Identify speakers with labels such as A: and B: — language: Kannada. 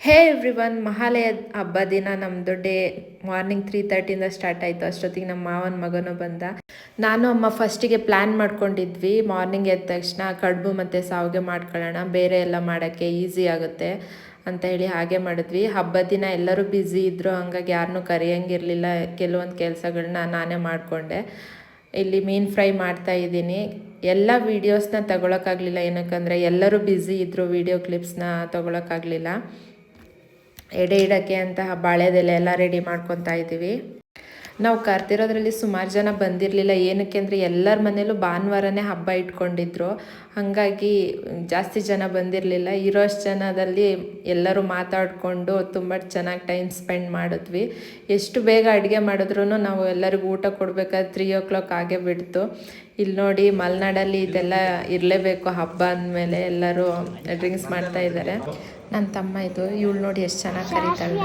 A: ಹೇ ಎವ್ರಿವನ್, ಮಹಾಲಯ ಹಬ್ಬ ದಿನ ನಮ್ಮದು ಡೇ ಮಾರ್ನಿಂಗ್ 3:30ಇಂದ ಸ್ಟಾರ್ಟ್ ಆಯಿತು. ಅಷ್ಟೊತ್ತಿಗೆ ನಮ್ಮ ಮಾವನ ಮಗನೂ ಬಂದ. ನಾನು ಅಮ್ಮ ಫಸ್ಟಿಗೆ ಪ್ಲ್ಯಾನ್ ಮಾಡ್ಕೊಂಡಿದ್ವಿ, ಮಾರ್ನಿಂಗ್ ಎದ್ದ ತಕ್ಷಣ ಕಡುಬು ಮತ್ತು ಸಾವಿಗೆ ಮಾಡ್ಕೊಳ್ಳೋಣ, ಬೇರೆ ಎಲ್ಲ ಮಾಡೋಕ್ಕೆ ಈಸಿ ಆಗುತ್ತೆ ಅಂತ ಹೇಳಿ ಹಾಗೆ ಮಾಡಿದ್ವಿ. ಹಬ್ಬದ ದಿನ ಎಲ್ಲರೂ ಬ್ಯುಸಿ ಇದ್ದರು, ಹಂಗಾಗಿ ಯಾರನ್ನೂ ಕರೆಯೋಂಗಿರಲಿಲ್ಲ. ಕೆಲವೊಂದು ಕೆಲಸಗಳನ್ನ ನಾನೇ ಮಾಡಿಕೊಂಡೆ. ಇಲ್ಲಿ ಮೀನು ಫ್ರೈ ಮಾಡ್ತಾ ಇದ್ದೀನಿ. ಎಲ್ಲ ವೀಡಿಯೋಸ್ನ ತಗೊಳಕ್ಕಾಗಲಿಲ್ಲ, ಏನಕ್ಕಂದರೆ ಎಲ್ಲರೂ ಬ್ಯುಸಿ ಇದ್ದರು, ವೀಡಿಯೋ ಕ್ಲಿಪ್ಸ್ನ ತೊಗೊಳಕ್ಕಾಗಲಿಲ್ಲ. ಎಡೆ ಇಡೋಕ್ಕೆ ಅಂತ ಬಾಳೆದೆಲೆ ಎಲ್ಲ ರೆಡಿ ಮಾಡ್ಕೊತಾ ಇದ್ದೀವಿ. ನಾವು ಕರೆದಿರೋದ್ರಲ್ಲಿ ಸುಮಾರು ಜನ ಬಂದಿರಲಿಲ್ಲ, ಏನಕ್ಕೆ ಅಂದರೆ ಎಲ್ಲರ ಮನೇಲೂ ಭಾನುವಾರನೇ ಹಬ್ಬ ಇಟ್ಕೊಂಡಿದ್ರು, ಹಾಗಾಗಿ ಜಾಸ್ತಿ ಜನ ಬಂದಿರಲಿಲ್ಲ. ಇರೋಷ್ಟು ಜನದಲ್ಲಿ ಎಲ್ಲರೂ ಮಾತಾಡಿಕೊಂಡು ತುಂಬ ಚೆನ್ನಾಗಿ ಟೈಮ್ ಸ್ಪೆಂಡ್ ಮಾಡಿದ್ವಿ. ಎಷ್ಟು ಬೇಗ ಅಡುಗೆ ಮಾಡಿದ್ರೂ ನಾವು ಎಲ್ಲರಿಗೂ ಊಟ ಕೊಡಬೇಕಾದ್ರೆ 3 o'clock ಆಗೇ ಬಿಡ್ತು. ಇಲ್ಲಿ ನೋಡಿ, ಮಲೆನಾಡಲ್ಲಿ ಇದೆಲ್ಲ ಇರಲೇಬೇಕು, ಹಬ್ಬ ಅಂದಮೇಲೆ ಎಲ್ಲರೂ ಡ್ರಿಂಕ್ಸ್ ಮಾಡ್ತಾ ಇದ್ದಾರೆ. ನನ್ನ ತಮ್ಮ ಇದು, ಇವಳು ನೋಡಿ ಎಷ್ಟು ಚೆನ್ನಾಗಿ ಕರೀತಾಳೆ.